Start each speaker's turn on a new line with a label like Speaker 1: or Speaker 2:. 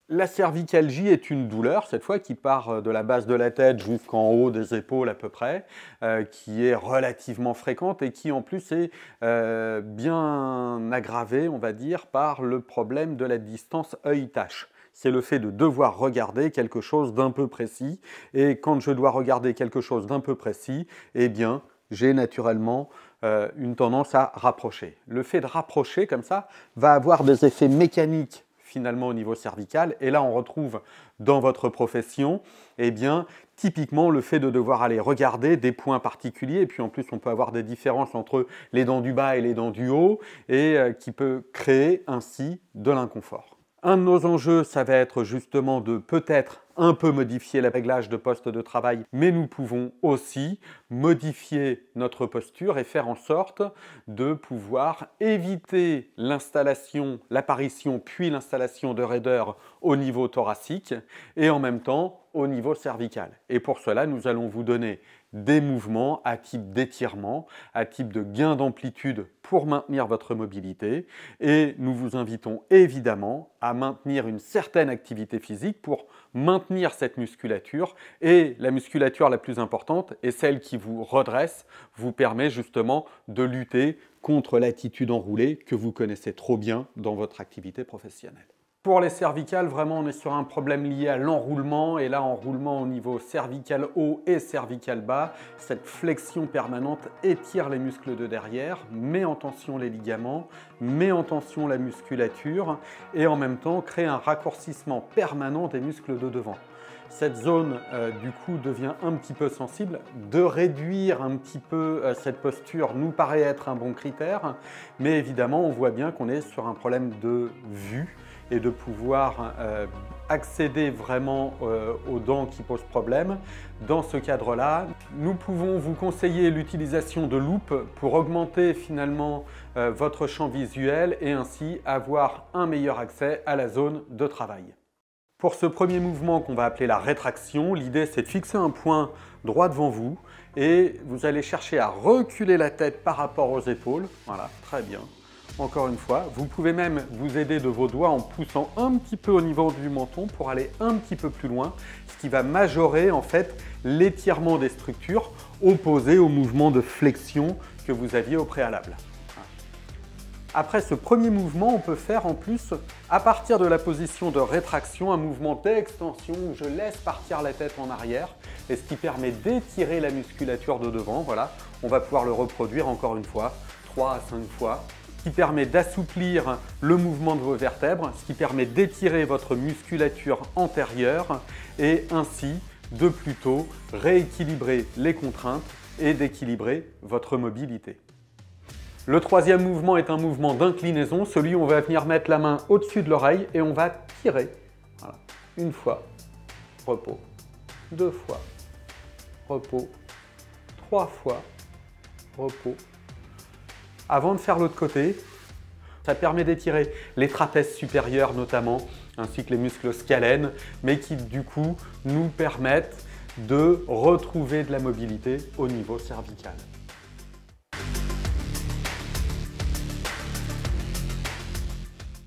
Speaker 1: La cervicalgie est une douleur, cette fois, qui part de la base de la tête jusqu'en haut des épaules à peu près, qui est relativement fréquente et qui en plus est bien aggravée, on va dire, par le problème de la distance œil-tâche. C'est le fait de devoir regarder quelque chose d'un peu précis. Et quand je dois regarder quelque chose d'un peu précis, eh bien, j'ai naturellement une tendance à rapprocher. Le fait de rapprocher comme ça va avoir des effets mécaniques finalement au niveau cervical. Et là, on retrouve dans votre profession, eh bien, typiquement le fait de devoir aller regarder des points particuliers. Et puis en plus, on peut avoir des différences entre les dents du bas et les dents du haut et qui peut créer ainsi de l'inconfort. Un de nos enjeux, ça va être justement de peut-être un peu modifier le réglage de poste de travail, mais nous pouvons aussi modifier notre posture et faire en sorte de pouvoir éviter l'installation, l'apparition puis l'installation de raideurs au niveau thoracique et en même temps au niveau cervical. Et pour cela, nous allons vous donner des mouvements à type d'étirement, à type de gain d'amplitude pour maintenir votre mobilité. Et nous vous invitons évidemment à maintenir une certaine activité physique pour maintenir cette musculature. Et la musculature la plus importante est celle qui vous redresse, vous permet justement de lutter contre l'attitude enroulée que vous connaissez trop bien dans votre activité professionnelle. Pour les cervicales, vraiment, on est sur un problème lié à l'enroulement. Et là, enroulement au niveau cervical haut et cervical bas. Cette flexion permanente étire les muscles de derrière, met en tension les ligaments, met en tension la musculature et en même temps crée un raccourcissement permanent des muscles de devant. Cette zone, du coup, devient un petit peu sensible. De réduire un petit peu cette posture nous paraît être un bon critère. Mais évidemment, on voit bien qu'on est sur un problème de vue et de pouvoir accéder vraiment aux dents qui posent problème. Dans ce cadre-là, nous pouvons vous conseiller l'utilisation de loupes pour augmenter finalement votre champ visuel et ainsi avoir un meilleur accès à la zone de travail. Pour ce premier mouvement qu'on va appeler la rétraction, l'idée c'est de fixer un point droit devant vous et vous allez chercher à reculer la tête par rapport aux épaules. Voilà, très bien. Encore une fois, vous pouvez même vous aider de vos doigts en poussant un petit peu au niveau du menton pour aller un petit peu plus loin, ce qui va majorer en fait l'étirement des structures opposé au mouvement de flexion que vous aviez au préalable. Après ce premier mouvement, on peut faire en plus, à partir de la position de rétraction, un mouvement d'extension où je laisse partir la tête en arrière et ce qui permet d'étirer la musculature de devant. Voilà, on va pouvoir le reproduire encore une fois, 3 à 5 fois. Qui permet d'assouplir le mouvement de vos vertèbres, ce qui permet d'étirer votre musculature antérieure et ainsi de plutôt rééquilibrer les contraintes et d'équilibrer votre mobilité. Le troisième mouvement est un mouvement d'inclinaison, celui où on va venir mettre la main au-dessus de l'oreille et on va tirer. Voilà. Une fois, repos, 2 fois, repos, 3 fois, repos. Avant de faire l'autre côté, ça permet d'étirer les trapèzes supérieurs notamment, ainsi que les muscles scalènes, mais qui du coup nous permettent de retrouver de la mobilité au niveau cervical.